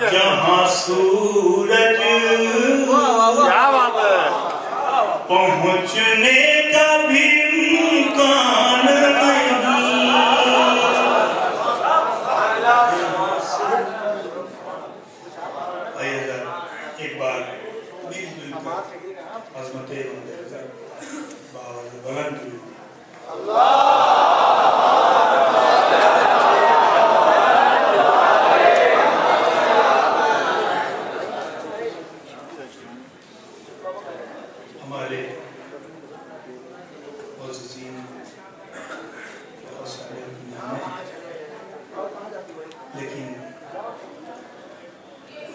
جہاں سورج پہنچنے کا بھی امکان نہیں. ایک بار عظمت بلند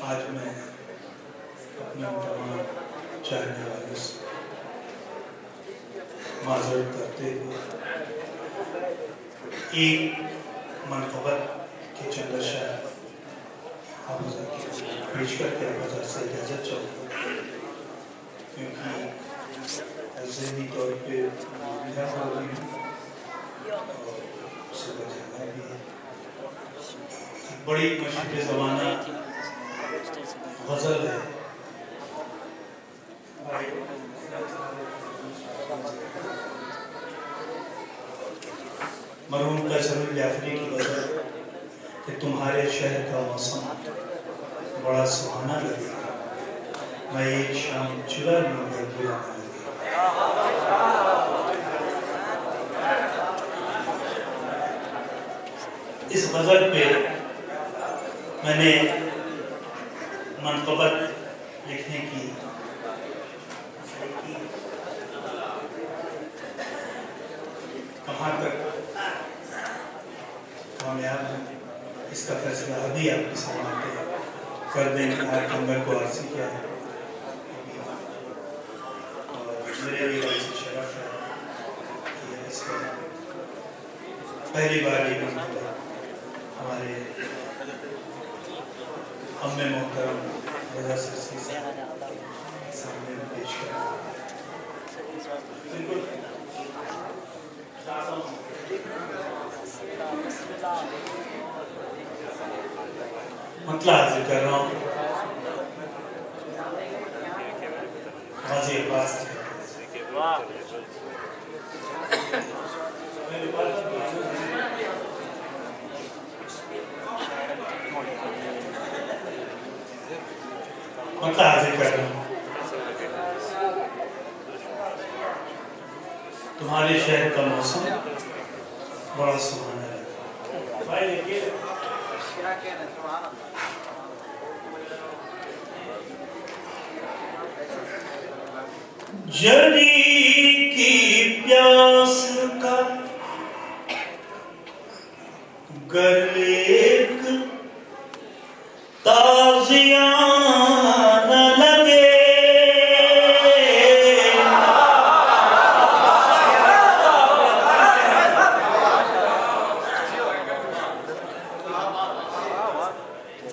آج میں اپنے تمام چاہنے والوں سے معذرت کرتے ہوئے ایک منقبت کے چند اشعار آپ حضرت کی پیش کر کے آپ حضرت سے اجازت چاہوں گا، کیونکہ ذہنی طور پہ مجھے ہو رہی ہوں اور صبح جانا بھی ہے۔ بڑی مشہور زمانہ غزل ہے، مرحوم قیصر الجعفری کی غزل کہ تمہارے شہر کا موسم بڑا سہانا لگے، میں ایک شام چلا لوں گا بلانا لگے۔ اس غزل پہ میں نے منقبت لکھنے کی کہاں تک کامیاب ہے اس کا فیصلہ ابھی آپ کی سماعت کر دیں کہ آج کمبر کو عرضی کیا ہے، اور میرے بھی باعث شرف ہے کہ اس کا پہلی بار یہ منقبت ہمارے ام محترم رضا سرسی سے سامنے میں پیش کریں۔ مطلع حاضر کر رہا ہوں غازی عباس مطلع حاضر کر رہا ہوں۔ تمہارے شہر کا موسم بڑا سہانا ہے۔ جری کی پیاس کا گر ایک تازیان لگے،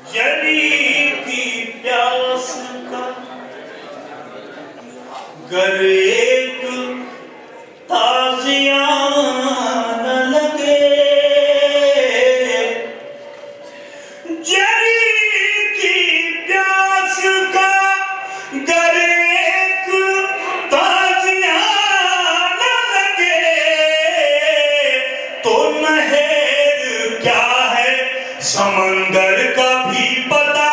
جری کی پیاس کا گر ایک تازیان لگے، جری کی پیاس کا گر ایک تازیان لگے، تو نہر کیا ہے سمندر کا بھی پتہ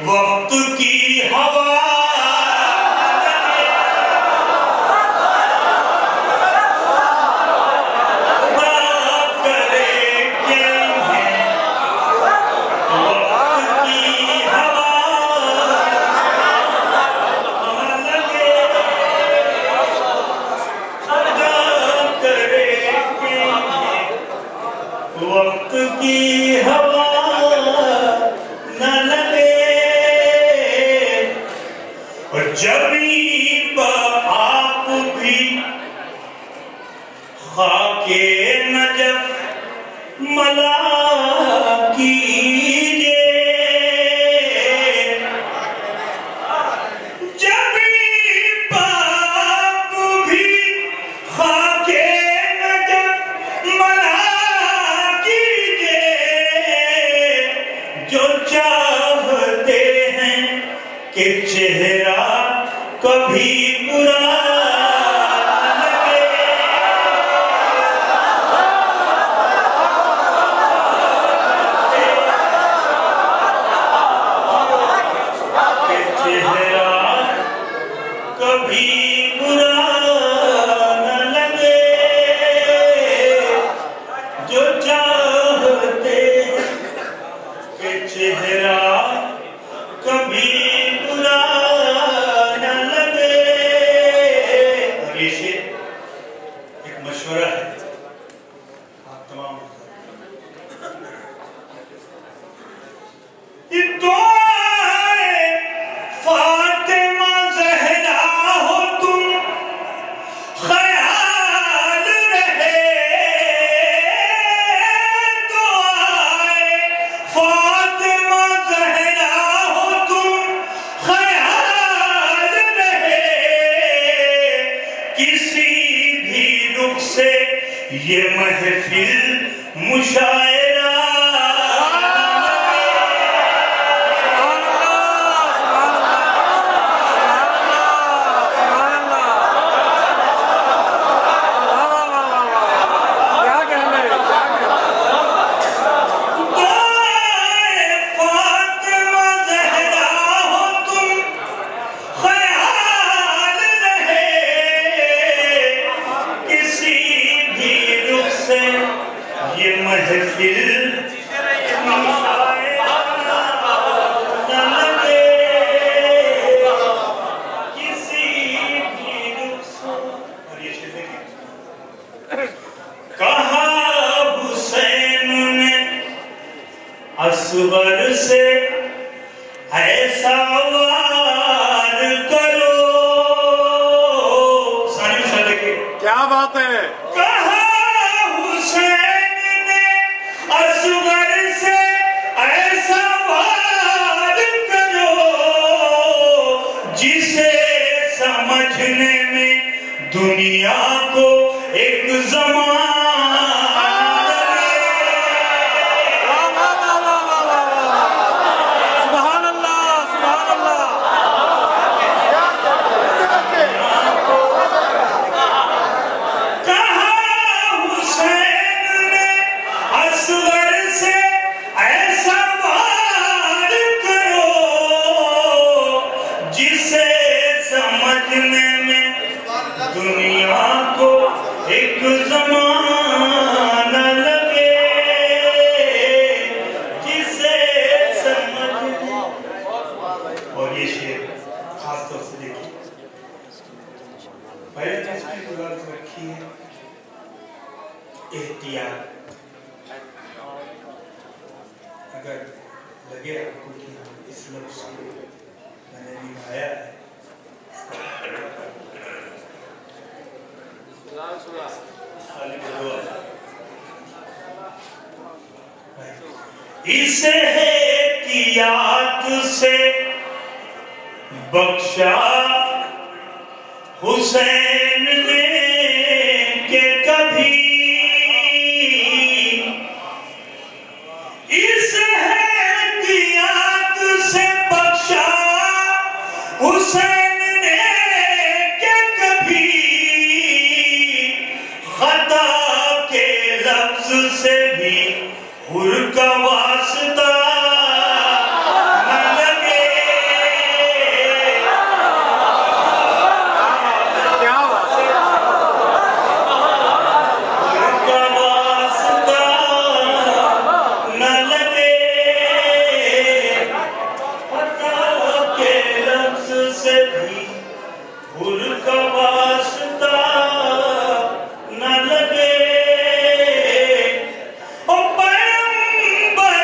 وقت کی ہوا وقت کی ہوا نہ لگے، اور جبھی آپ بھی خاک نجف ملا کیجئے، جبھی آپ بھی خاک نجف ملا کہ چہرہ کبھی برا یہ محفل مشاعرہ اصغر سے ایسا وار کرو ساری مثال دیکھیں کیا بات ہے کہا حسین نے اصغر سے ایسا وار کرو جسے سمجھنے میں دنیا کو ایک زمان دنیا کو ایک زمانہ لگے جسے سمجھنے اور یہ شعر خاص طور سے دیکھیں پہلے تصویر گزارت رکھی ہے احتیاط اگر لگے آپ کو کہ اس لفظ کو میں نے نبھایا ہے اس احتیاط سے بخشا حسین نے کہ کبھی اس احتیاط سے بخشا حسین نے کہ کبھی خطا کے لفظ سے بھی حر کا واسطہ نہ لگے کیا بات ہے حر کا واسطہ نہ لگے خطا کے لفظ سے بھی حر کا واسطہ نہ لگے او پیغمبر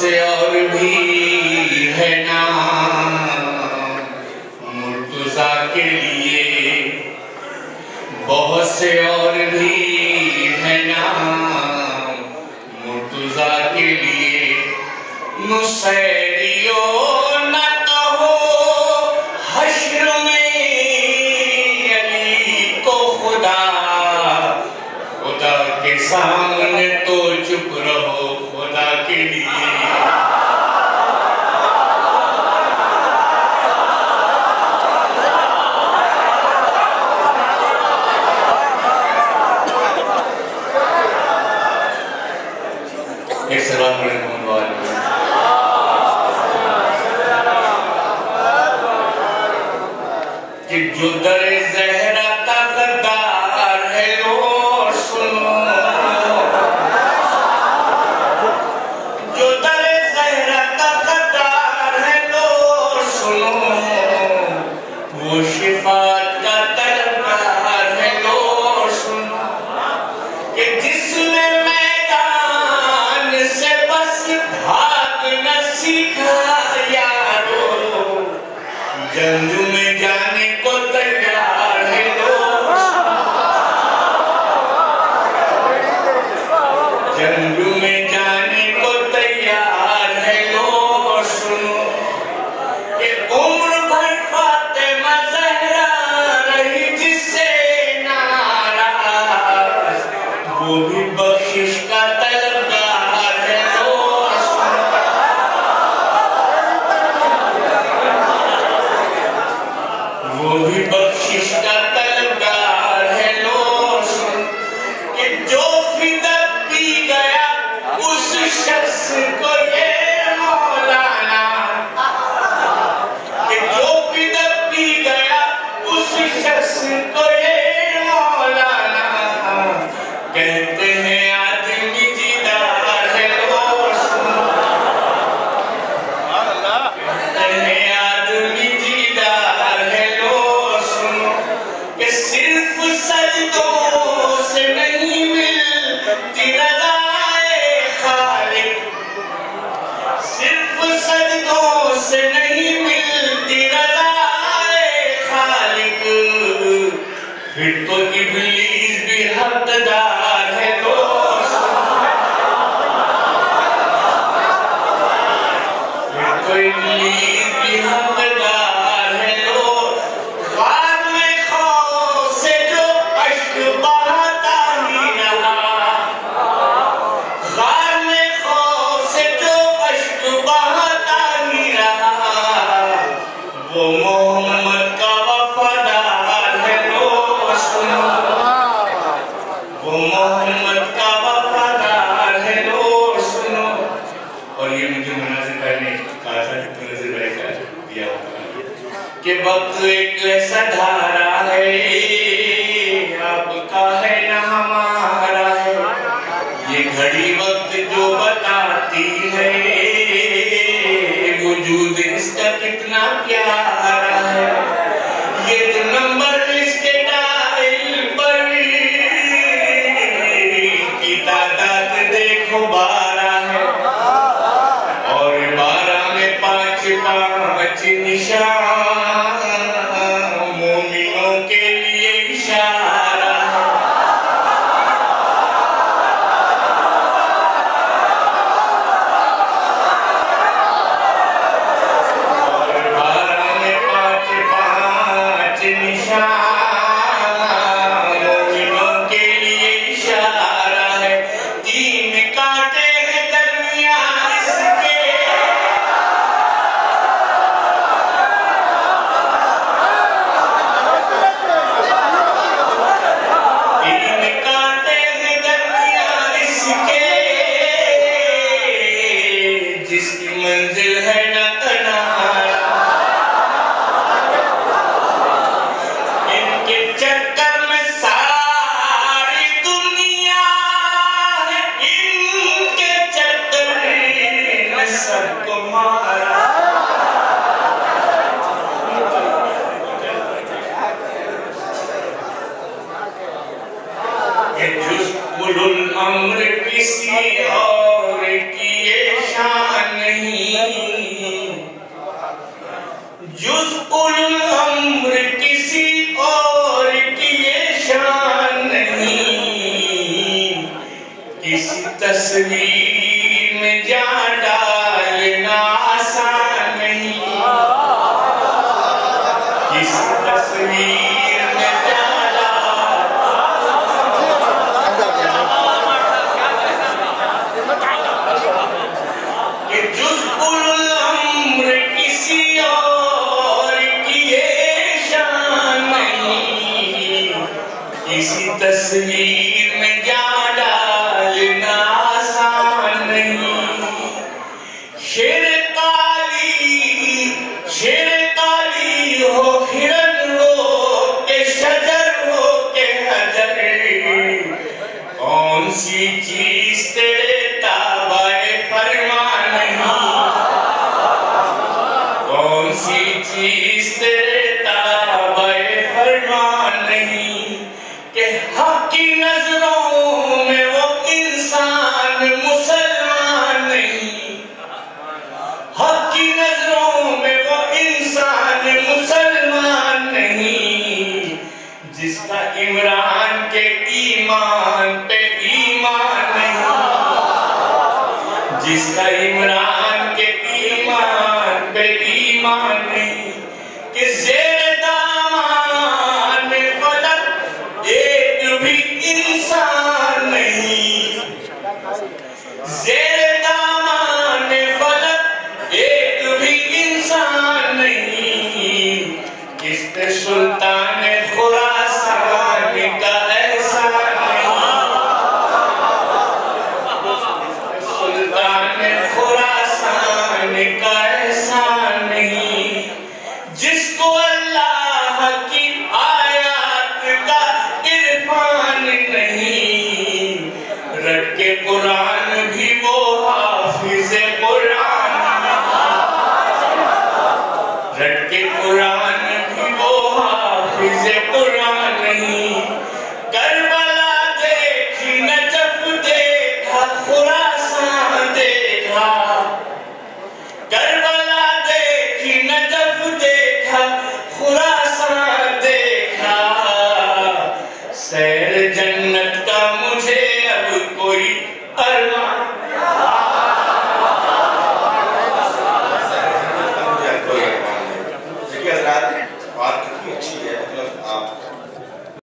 سے اور بھی ہے نام مرتضیٰ کے لیے، بہت سے اور بھی ہے نام مرتضیٰ کے لیے، نصیریو نہ کہو حشر میں علی کو خدا، خدا کے سامنے تو چپ رہو خدا کے لیے۔ ایک سوال پڑھیں محمد والد کہ جو در زہرہ کا غدار ہے لو سنو، جو در زہرہ کا غدار ہے لو سنو، وہ شفاعت کا طلبگار ہے لو سنو، کہ جس نے میدان سے بس بھاگنا سیکھا یارو، جنگ میں جانے کو تیار ہے دوست، جنگ میں جانے کو تیار ہے لوگ سنو، کہ عمر بھر فاطمہ زہرا رہی جس سے ناراض، وہ بھی بخشش کا طلبگار ہے لوگ سنو، وہ بھی بخشش کا طلبگار ہے لوگ سنو، کہ جو فدیہ پی گیا اس شخص کو یہ مولانا، کہ جو فدیہ پی گیا اس شخص کو یہ مولانا، کہتے ہیں آدمی دیدار ہے لوگ سنو، کہتے ہیں آدمی دیدار ہے لوگ سنو، کہ صرف سجدوں سے نہیں ملتی رضائے خالق، صرف سجدوں سے نہیں ملتی رضائے خالق، پھر تو ابلیس بھی حقدار ہے دوست، پھر تو ابلیس بھی حقدار ہے دوست، غار میں خوف سے جو اشک بہاتا ہی رہا، غار میں خوف سے جو اشک بہاتا ہی رہا، وہ محمد کا وفادار ہے لوگ سنو، وہ محمد کا وفادار ہے لوگ سنو۔ اور یہ مجھے مناظر پہلے کہا تھا کہ مناظر بھائی کا دیا ہوگا کہ وقت ایک ایسا دھارا ہے، آپ کا ہے نہ ہمارا ہے، یہ گھڑی وقت جو بتاتی ہے وجود اس کا کتنا پیارا ہے، یہ جو نمبر اس کے ڈائل پر کی تعداد دیکھو 12 ہے، اور 12 میں 5 نشان مومنوں کے لیے اشارہ ہے، اور 12 میں 5 نشان مومنوں کے لیے اشارہ ہے، 3 کانٹے ہیں درمیان اس کے، جس کی منزل ہے نہ کنارہ، ان کے چکر میں ساری دنیا ہے، ان کے چکر میں سب کو مارا، کہ جز اولو الامر کسی اور کی یہ شان جز اولو الامر کسی اور کی یہ شان نہیں، کسی تصویر میں جان ڈالنا آسان نہیں، کسی تصویر میں جان کہ جز اولو الامر کسی اور کی یہ شان نہیں، کسی تصویر میں جان ڈالنا آسان نہیں۔ شیر قالی ہو ہرن ہو کہ شجر ہو کہ حجر، کون سی چیز تیرے تابع فرمان نہیں، کون سی چیز تیرے تابع فرمان نہیں، کہ حق کی نظروں میں وہ انسان مسلمان نہیں، حق کی نظروں میں وہ انسان مسلمان نہیں، جس کا عمران کے ایمان پہ ایمان نہیں، جس کا عمران کے ایمان پہ ایمان نہیں، کہ زیر دامان فلک ایک بھی انسان نہیں، زیر دامان فلک ایک بھی انسان نہیں، کس پہ سلطان خراسان کا احسان نہیں، سلطان خراسان کا احسان نہیں، جس کو اللہ کی آیات کا عرفان نہیں، رٹ کے قرآن بھی وہ حافظ قرآن نہیں، رٹ کے قرآن بھی وہ حافظ قرآن نہیں، کربلا دیکھی نجف دیکھا خراسان دیکھا، کربلا دیکھی نجف دیکھا خراسان دیکھا، سیر جنت کا مجھے اب کوئی ارمان